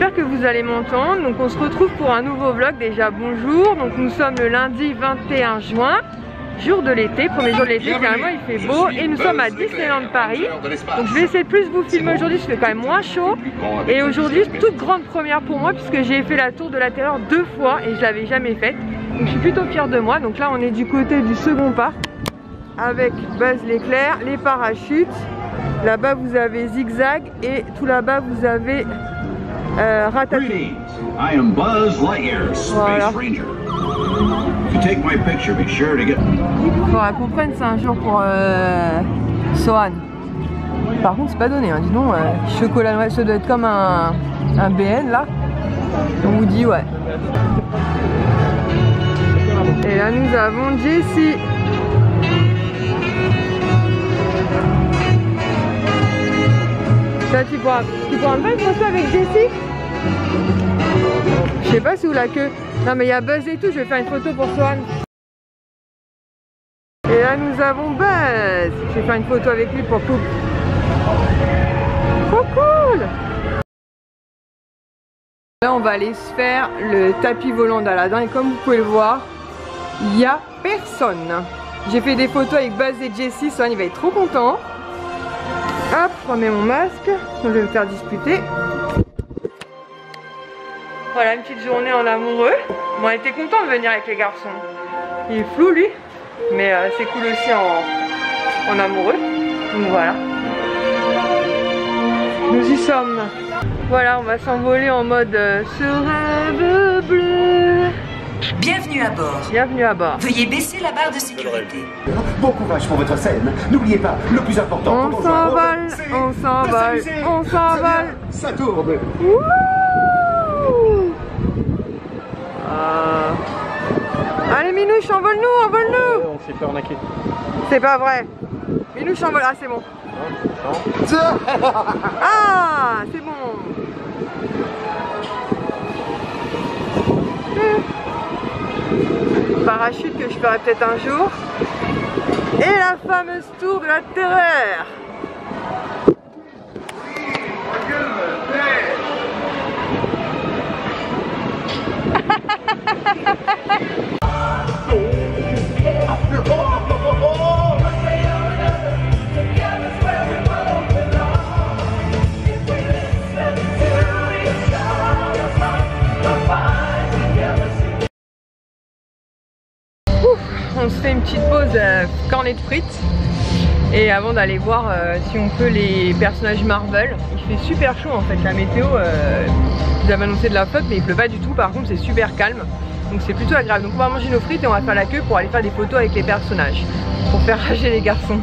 j'espère que vous allez m'entendre. Donc on se retrouve pour un nouveau vlog. Déjà bonjour, donc nous sommes le lundi 21 juin, jour de l'été, premier jour de l'été, finalement il fait beau et nous sommes à Disneyland Paris. Donc je vais essayer de plus vous filmer aujourd'hui, il fait quand même moins chaud. Et aujourd'hui, toute grande première pour moi puisque j'ai fait la tour de la terreur 2 fois et je l'avais jamais faite. Donc je suis plutôt fière de moi. Donc là on est du côté du second parc avec Buzz l'éclair, les parachutes. Là-bas vous avez Zigzag et tout là-bas vous avez Ratatouille. I am Buzz Lightyear, Space Ranger. If you take my picture, be sure to get. Faudra qu'on prenne ça un jour pour Sohan. Par contre c'est pas donné, hein. Dis donc, chocolat noël, ça doit être comme un BN là. On vous dit ouais. Et là nous avons Jessie. Ça, tu pourras me faire une photo avec Jessie? Je sais pas si où la queue. Non mais il y a Buzz et tout, je vais faire une photo pour Swan. Et là nous avons Buzz. Je vais faire une photo avec lui pour couple. Trop cool. Là on va aller se faire le tapis volant d'Aladin et comme vous pouvez le voir, il n'y a personne. J'ai fait des photos avec Buzz et Jessie, Swan il va être trop content. Hop, je remets mon masque, je vais me faire disputer. Voilà, une petite journée en amoureux. Bon, on était content de venir avec les garçons. Il est flou lui, mais c'est cool aussi en amoureux. Donc voilà. Nous y sommes. Voilà, on va s'envoler en mode ce rêve bleu. Bienvenue à bord. Bienvenue à bord. Veuillez baisser la barre de sécurité. Bon courage pour votre scène. N'oubliez pas, le plus important. On s'envole, on s'envole, on s'envole. Ça tourne. Allez Minouche, envole-nous, envole-nous. On s'est fait arnaquer. C'est pas vrai. Minouche, envole. Ah c'est bon. Ah c'est bon. Parachute que je ferai peut-être un jour. Et la fameuse tour de la terreur. On se fait une petite pause cornet de frites et avant d'aller voir si on peut les personnages Marvel. Il fait super chaud en fait, la météo, ils avaient annoncé de la flotte mais il pleut pas du tout, par contre c'est super calme, donc c'est plutôt agréable. Donc on va manger nos frites et on va faire la queue pour aller faire des photos avec les personnages, pour faire rager les garçons.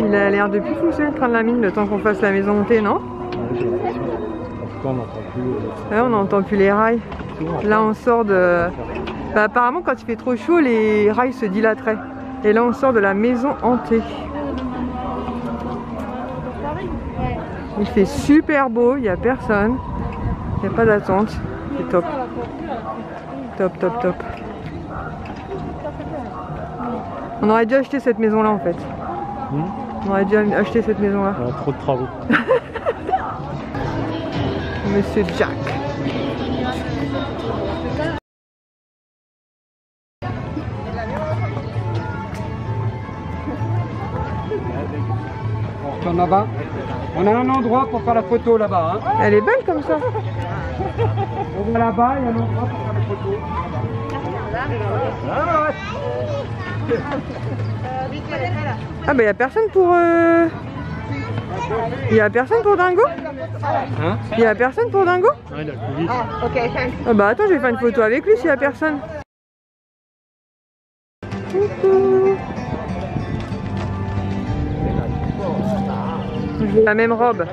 Il a l'air de plus fonctionner le train de la mine le temps qu'on fasse la maison montée, non? J'ai l'impression. En tout cas, on n'entend plus. Ouais, on n'entend plus les rails. Là, on sort de. Bah, apparemment, quand il fait trop chaud, les rails se dilateraient. Et là, on sort de la maison hantée. Il fait super beau, il n'y a personne. Il n'y a pas d'attente. C'est top. Top, top, top. On aurait dû acheter cette maison-là en fait. On aurait dû acheter cette maison-là. Trop de travaux. Monsieur Jack. On retourne là-bas. On a un endroit pour faire la photo là-bas. Hein. Elle est belle comme ça. On va là-bas, il y a un endroit pour faire la photo. Ah bah y a personne pour... Y a personne pour Dingo? Hein? Y a personne pour Dingo? Ouais, il a le Covid. Ah bah attends, je vais faire une photo avec lui s'il y a personne. Coucou. J'ai la même robe.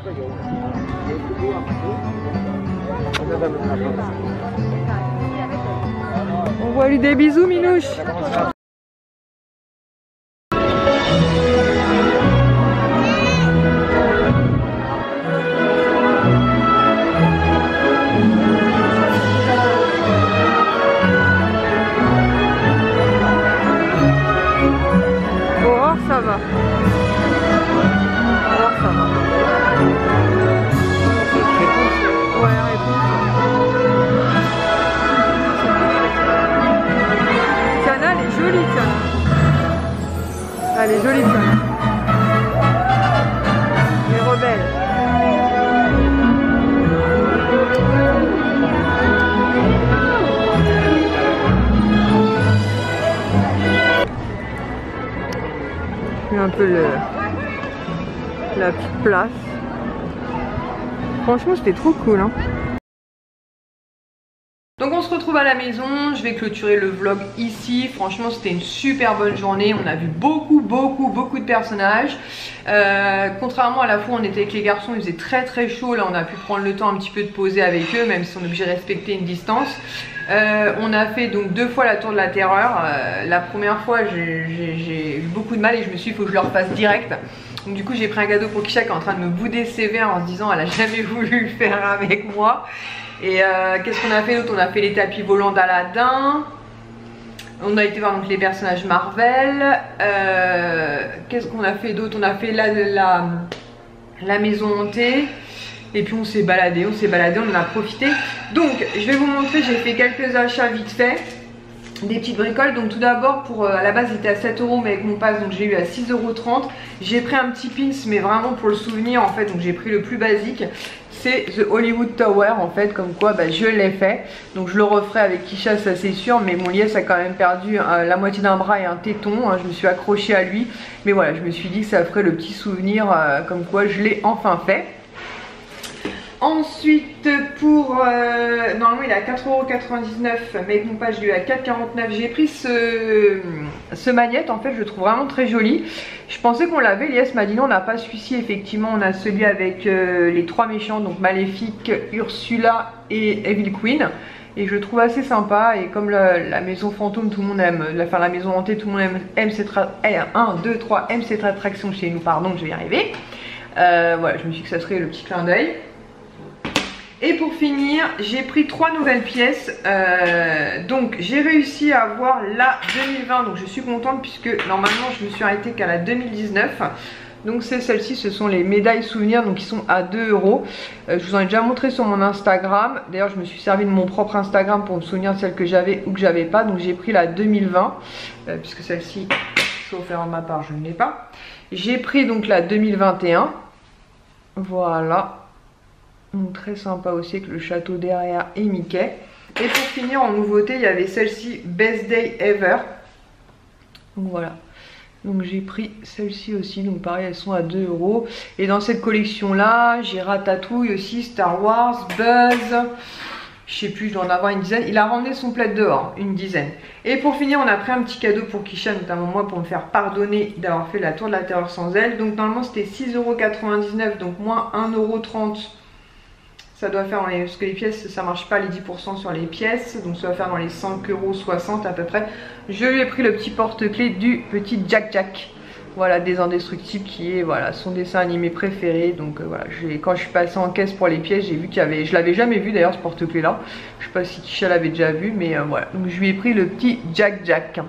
On voit lui des bisous, Minouche. Aurore, ça va. Aurore, ça va. Ouais, réponse. Tiana, elle est jolie, Tiana. Elle est jolie, Tiana. Elle est rebelle. Je mets un peu la petite place. Franchement, c'était trop cool, hein. Donc on se retrouve à la maison, je vais clôturer le vlog ici. Franchement c'était une super bonne journée, on a vu beaucoup de personnages. Contrairement à la fois on était avec les garçons, il faisait très chaud, là on a pu prendre le temps un petit peu de poser avec eux, même si on est obligé de respecter une distance. On a fait donc 2 fois la tour de la terreur. La première fois j'ai eu beaucoup de mal et je me suis dit il faut que je le refasse direct. Donc du coup j'ai pris un cadeau pour Kisha qui est en train de me bouder sévère en se disant elle a jamais voulu le faire avec moi. Et qu'est-ce qu'on a fait d'autre? On a fait les tapis volants d'Aladin. On a été voir donc les personnages Marvel. Qu'est-ce qu'on a fait d'autre? On a fait la maison hantée. Et puis on s'est baladé, on en a profité. Donc je vais vous montrer, j'ai fait quelques achats vite fait. Des petites bricoles. Donc tout d'abord pour à la base il était à 7 €, mais avec mon pass donc j'ai eu à 6,30 €. J'ai pris un petit pins mais vraiment pour le souvenir en fait, donc j'ai pris le plus basique. C'est The Hollywood Tower en fait, comme quoi bah, je l'ai fait. Donc je le referai avec Kisha, ça c'est sûr. Mais mon liesse a quand même perdu la moitié d'un bras et un téton, hein. Je me suis accrochée à lui. Mais voilà, je me suis dit que ça ferait le petit souvenir comme quoi je l'ai enfin fait. Ensuite pour normalement il est à 4,99 €, mais avec mon page je lui ai à 4,49 €. J'ai pris ce magnète, en fait je le trouve vraiment très joli. Je pensais qu'on l'avait, Lies m'a dit non on n'a pas celui-ci. Effectivement on a celui avec les 3 méchants, donc Maléfique, Ursula et Evil Queen. Et je le trouve assez sympa. Et comme la maison fantôme tout le monde aime, enfin la maison hantée tout le monde aime cette aime cette attraction chez nous, pardon je vais y arriver. Voilà, je me suis dit que ça serait le petit clin d'œil. Et pour finir, j'ai pris 3 nouvelles pièces. Donc j'ai réussi à avoir la 2020, donc je suis contente puisque normalement je me suis arrêtée qu'à la 2019. Donc c'est celle-ci, ce sont les médailles souvenirs, donc ils sont à 2 €. Je vous en ai déjà montré sur mon Instagram. D'ailleurs je me suis servi de mon propre Instagram pour me souvenir de celle que j'avais ou que j'avais pas. Donc j'ai pris la 2020, puisque celle-ci, sauf erreur de ma part, je ne l'ai pas. J'ai pris donc la 2021. Voilà. Donc très sympa aussi avec le château derrière et Mickey. Et pour finir en nouveauté il y avait celle-ci, Best Day Ever. Donc voilà. Donc j'ai pris celle-ci aussi, donc pareil elles sont à 2 €. Et dans cette collection là j'ai Ratatouille aussi, Star Wars, Buzz. Je sais plus, je dois en avoir une dizaine. Il a ramené son plaid dehors, une dizaine. Et pour finir on a pris un petit cadeau pour Kisha, notamment moi, pour me faire pardonner d'avoir fait la tour de la terreur sans elle. Donc normalement c'était 6,99 €, donc moins 1,30 €. Ça doit faire dans les... Parce que les pièces, ça marche pas les 10% sur les pièces. Donc ça doit faire dans les 5,60 € à peu près. Je lui ai pris le petit porte-clés du petit Jack Jack. Voilà, des Indestructibles qui est voilà, son dessin animé préféré. Donc voilà, quand je suis passée en caisse pour les pièces, j'ai vu qu'il y avait... Je l'avais jamais vu d'ailleurs ce porte-clés là. Je sais pas si Kisha l'avait déjà vu, mais voilà. Donc je lui ai pris le petit Jack Jack.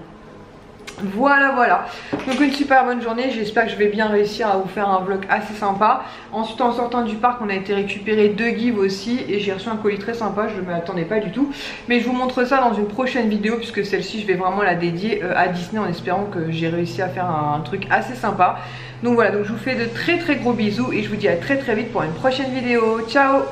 Voilà, donc une super bonne journée. J'espère que je vais bien réussir à vous faire un vlog assez sympa. Ensuite en sortant du parc on a été récupérer 2 gives aussi. Et j'ai reçu un colis très sympa, je ne m'attendais pas du tout. Mais je vous montre ça dans une prochaine vidéo, puisque celle-ci je vais vraiment la dédier à Disney, en espérant que j'ai réussi à faire un truc assez sympa. Donc voilà, donc je vous fais de très gros bisous et je vous dis à très vite pour une prochaine vidéo. Ciao!